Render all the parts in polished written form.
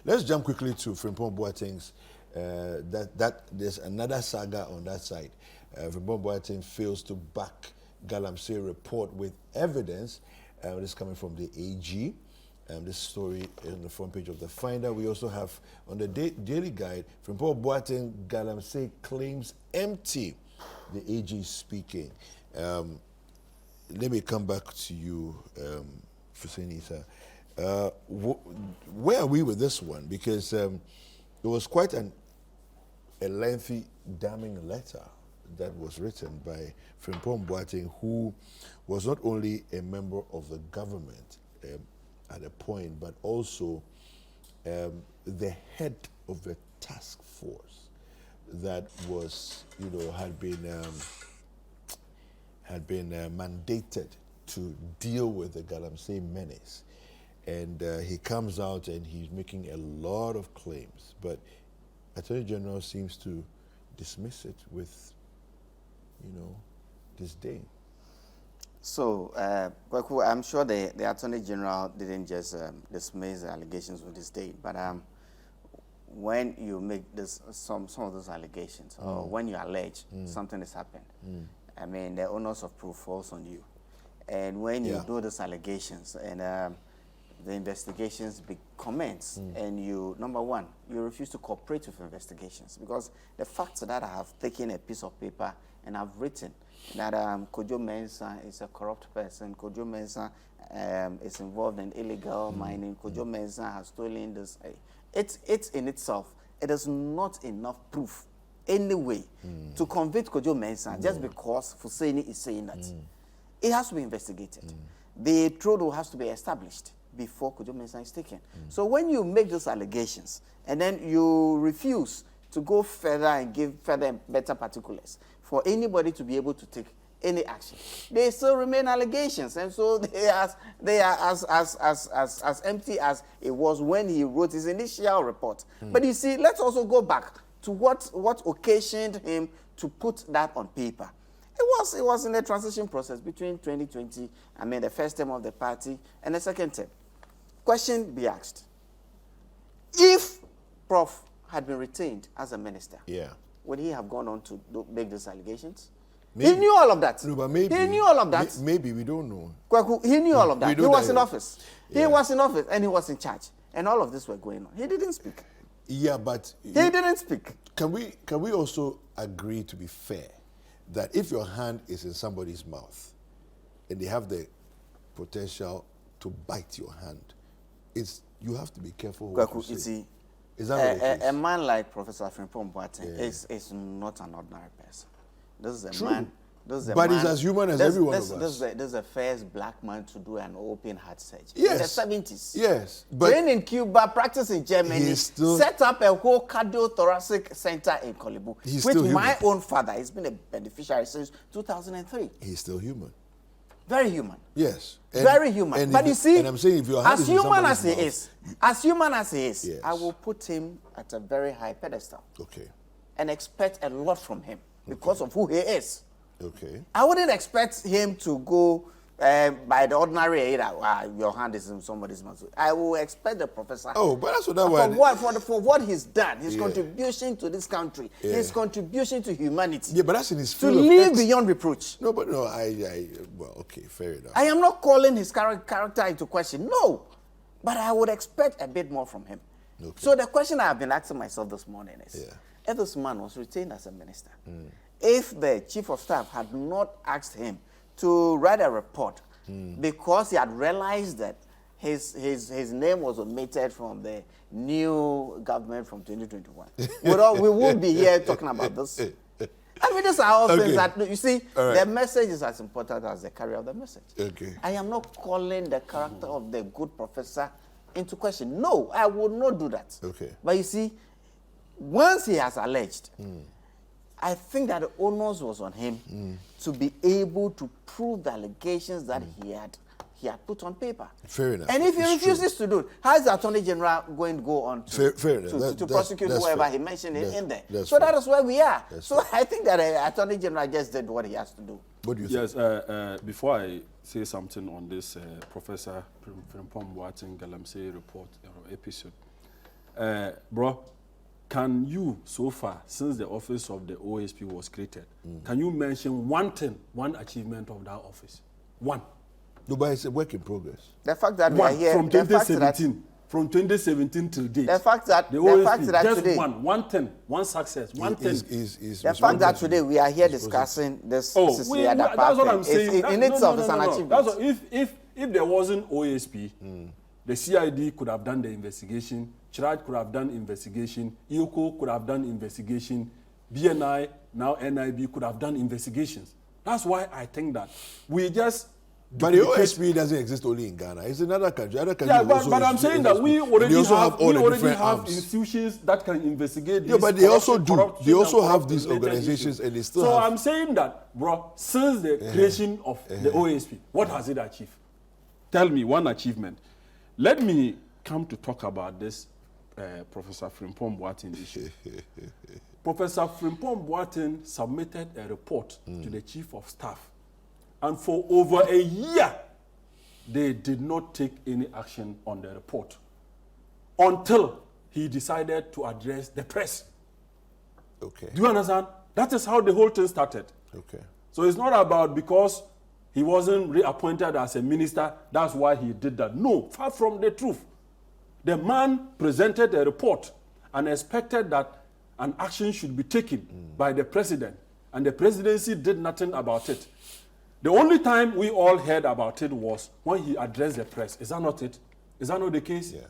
Let's jump quickly to Frimpong Boateng's. That there's another saga on that side. Frimpong Boateng fails to back Galamsey report with evidence. This is coming from the AG. This story is on the front page of the Finder. We also have on the Daily Guide, Frimpong Boateng Galamsey claims empty. The AG is speaking. Let me come back to you, Fuseni, sir. Where are we with this one? Because it was quite a lengthy, damning letter that was written by Frimpong Boateng, who was not only a member of the government at a point, but also the head of the task force that was, had been mandated to deal with the Galamsey menace. And he comes out and he's making a lot of claims, but Attorney General seems to dismiss it with, disdain. So, Kwaku, I'm sure the Attorney General didn't just dismiss the allegations with disdain, but when you make some of those allegations, or when you allege something has happened, I mean, the onus of proof falls on you. And when you do those allegations and the investigations commence, and you, number one, you refuse to cooperate with investigations, because the facts that I have taken a piece of paper and I've written that Kojo Mensah is a corrupt person, Kojo Mensah is involved in illegal mining, Kojo Mensah has stolen this. It's in itself, it is not enough proof anyway to convict Kojo Mensah just because Fuseni is saying that. It has to be investigated. The truth has to be established before Kojo Mensah is taken. So when you make those allegations and then you refuse to go further and give further better particulars for anybody to be able to take any action, they still remain allegations, and so they are as empty as it was when he wrote his initial report. But you see, let's also go back to what occasioned him to put that on paper. It was in the transition process between 2020, the first term of the party, and the second term. Question be asked: if Prof had been retained as a minister, would he have gone on to make these allegations? Maybe. He knew all of that. No, but maybe. He knew all of that. Maybe, we don't know. Kwaku, he knew all of that. He was in office. Yeah. He was in office and he was in charge. And all of this were going on. He didn't speak. Yeah, but... He didn't speak. Can we also agree, to be fair, that if your hand is in somebody's mouth and they have the potential to bite your hand, you have to be careful what you say. You see, is that a man like Professor Frimpong Boateng is not an ordinary person. This is a True. Man. But he's as human as every one of us. This is the first black man to do an open heart surgery. Yes. In the 70s. Yes. But trained in Cuba, practiced in Germany, set up a whole cardiothoracic center in Kolibu, which my own father has been a beneficiary since 2003. He's still human. Very human. Yes. Very human. But you see, and I'm saying if your hand as human as he is, yes, I will put him at a very high pedestal. Okay. And expect a lot from him because of who he is. Okay. I wouldn't expect him to go by the ordinary your hand is in somebody's mouth. I will expect the professor. Oh, but that's what that was. For what he's done, his contribution to this country, his contribution to humanity. Yeah, but that's in his field to live beyond reproach. No, but no, well, okay, fair enough. I am not calling his character into question. No, but I would expect a bit more from him. Okay. So the question I have been asking myself this morning is, if this man was retained as a minister, if the chief of staff had not asked him to write a report because he had realized that his name was omitted from the new government from 2021, we won't be here talking about this. I mean, these are all things that, you see, the message is as important as the carrier of the message. Okay. I am not calling the character of the good professor into question. No, I would not do that. Okay. But you see, once he has alleged, I think that the onus was on him to be able to prove the allegations that he had put on paper. Fair enough. And if he refuses to do it, how is the Attorney General going to go on to prosecute whoever he mentioned in there? So that is where we are. So I think that the Attorney General just did what he has to do. What do you think? Yes, before I say something on this Professor Frimpong Boateng Galamsey report or episode, bro, can you, so far, since the office of the OSP was created, can you mention one thing, one achievement of that office? One. No, but it's a work in progress. The fact that we are here, from 2017, from 2017 till date. The fact that just today, one thing, one success, one thing. The fact that today we are here discussing this. That's what I'm saying. In itself is an achievement. That's what, if there wasn't OSP, the CID could have done the investigation, Chiraj could have done investigation, IOCO could have done investigation, BNI, now NIB could have done investigations. That's why I think that we just. But the OSP doesn't exist only in Ghana. It's in other countries. Yeah, but I'm saying that we already have institutions that can investigate this. Yeah, but they also do. They also have these organizations and they still So I'm saying that, bro, since the creation of the OSP, what has it achieved? Tell me one achievement. Let me come to talk about this Professor Frimpong Boateng issue. Professor Frimpong Boateng submitted a report to the Chief of Staff. And for over a year, they did not take any action on the report until he decided to address the press. Okay. Do you understand? That is how the whole thing started. Okay. So it's not about because he wasn't reappointed as a minister, that's why he did that. No, far from the truth. The man presented a report and expected that an action should be taken by the president, and the presidency did nothing about it. The only time we all heard about it was when he addressed the press. Is that not it? Is that not the case? Yeah.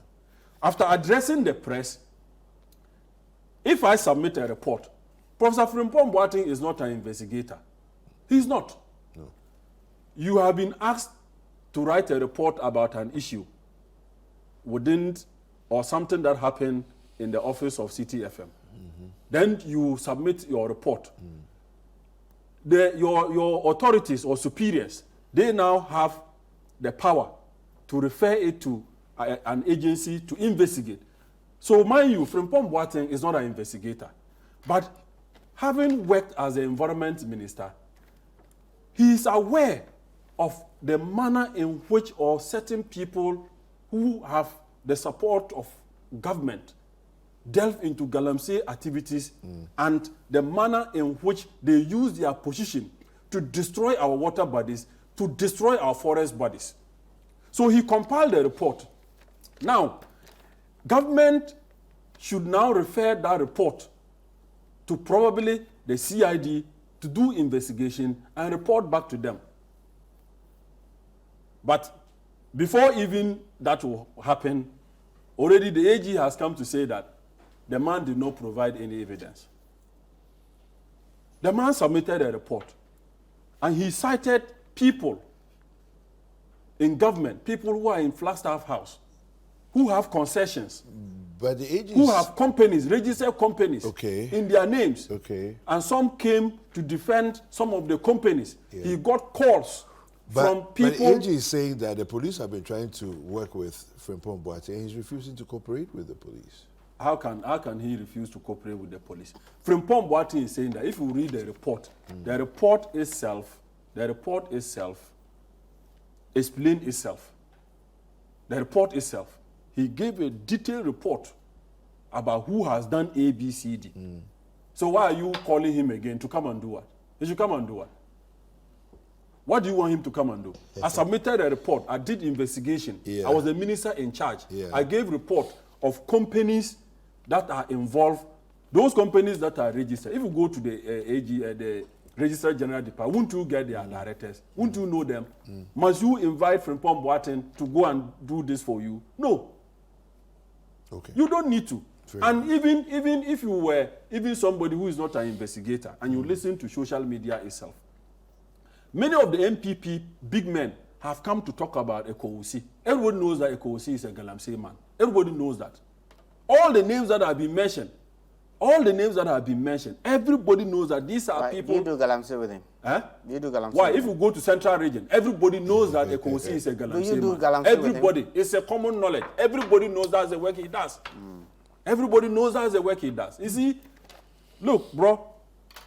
After addressing the press, if I submit a report, Professor Frimpong Boateng is not an investigator. He's not. No. You have been asked to write a report about an issue or something that happened in the office of Citi FM. Then you submit your report. Your authorities or superiors, they now have the power to refer it to an agency to investigate. So mind you, Frimpong Boateng is not an investigator. But having worked as the environment minister, he is aware of the manner in which or certain people who have the support of government delve into galamsey activities and the manner in which they use their position to destroy our water bodies, to destroy our forest bodies. So he compiled a report. Now, government should now refer that report to probably the CID to do investigation and report back to them. But before even that will happen, already the AG has come to say that the man did not provide any evidence. The man submitted a report, and he cited people in government, people who are in Flagstaff House, who have concessions, but the agents who have companies, registered companies in their names. Okay. And some came to defend some of the companies. Yeah. He got calls from people. But the AG is saying that the police have been trying to work with Frimpong Boateng, and he's refusing to cooperate with the police. How can he refuse to cooperate with the police? Frimpong Boateng is saying that if you read the report, the report itself explains itself. The report itself, he gave a detailed report about who has done A, B, C, D. So why are you calling him again to come and do what? He should come and do what? What do you want him to come and do? I submitted a report. I did investigation. Yeah. I was the minister in charge. Yeah. I gave report of companies that are involved, those companies that are registered. If you go to the Registered General Department, won't you get their directors? Won't you know them? Must you invite Frimpong Boateng to go and do this for you? No. Okay. You don't need to. And even if you were somebody who is not an investigator and you listen to social media itself, many of the MPP big men have come to talk about Ekowusi. Everybody knows that Ekowusi is a galamsey man. Everybody knows that. All the names that have been mentioned, everybody knows that these are people. You do galamsey with him? Huh? You do galamsey? Why? If you go to Central Region, everybody knows that Ekowusi is a galamsey man. Do you do galamsey Everybody. with him? It's a common knowledge. Everybody knows that's the work he does. Everybody knows that's the work he does. You see, look, bro,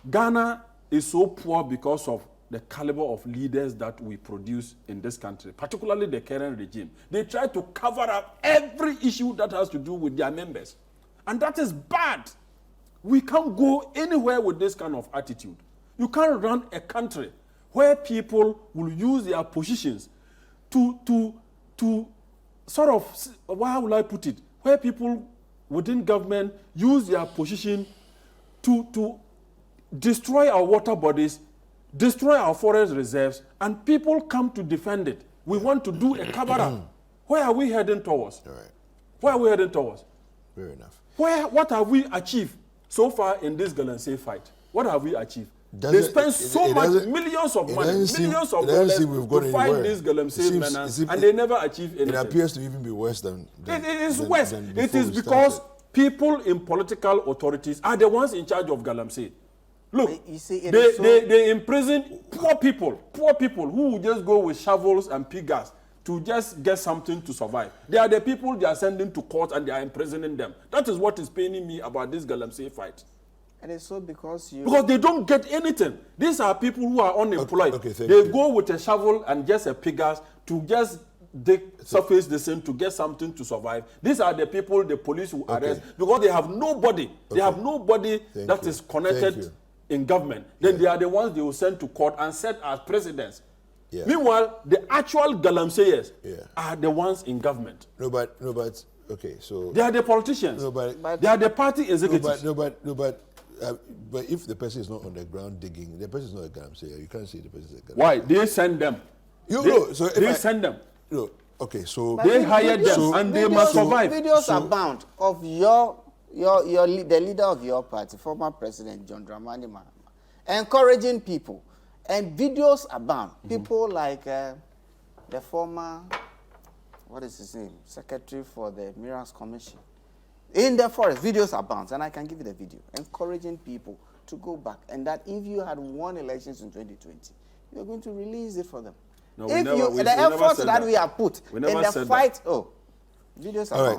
Ghana is so poor because of the caliber of leaders that we produce in this country, particularly the current regime. They try to cover up every issue that has to do with their members. And that is bad. We can't go anywhere with this kind of attitude. You can't run a country where people will use their positions to sort of, how will I put it, where people within government use their position to destroy our water bodies, destroy our forest reserves, and people come to defend it. We want to do a cover-up. Where are we heading towards? All right. Where are we heading towards? Fair enough. What have we achieved so far in this Galamsey fight? What have we achieved? Doesn't- They spend so much, millions of money, millions of dollars to fight these Galamsey menace, and they never achieve anything. It appears to even be worse than It is than- worse. than It before is we because started. people in political authorities are the ones in charge of Galamsey. Look, You see, it is so- they imprison poor people who will just go with shovels and piggers to just get something to survive. They are the people they are sending to court and they are imprisoning them. That is what is paining me about this Galamsey fight. And it's so because Because they don't get anything. These are people who are unemployed. Okay, thank they you. go with a shovel and just a piggers to just dig surface the same to get something to survive. These are the people the police will arrest because they have nobody. They have nobody Thank that you. is Thank connected you. in government. Then they are the ones they will send to court and set as presidents. Yeah. Meanwhile, the actual Galamseyers Yeah. are the ones in government. No, but okay. So They are the politicians. No, but- They are the party executives. but if the person is not on the ground digging, the person is not a Galamsey. You can't say the person is a Galamsey. Why? They send them. They send them. No, okay. So But They hire them so- and they must survive. Videos abound of the leader of your party, former President John Dramani Mahama, encouraging people, and videos abound. People like the former, what is his name, Secretary for the Minerals Commission, in the forest. Videos abound, and I can give you the video, encouraging people to go back, and that if you had won elections in 2020, you're going to release it for them. No, If we the never efforts said that that. we have put We in never the said fight, videos all abound. right.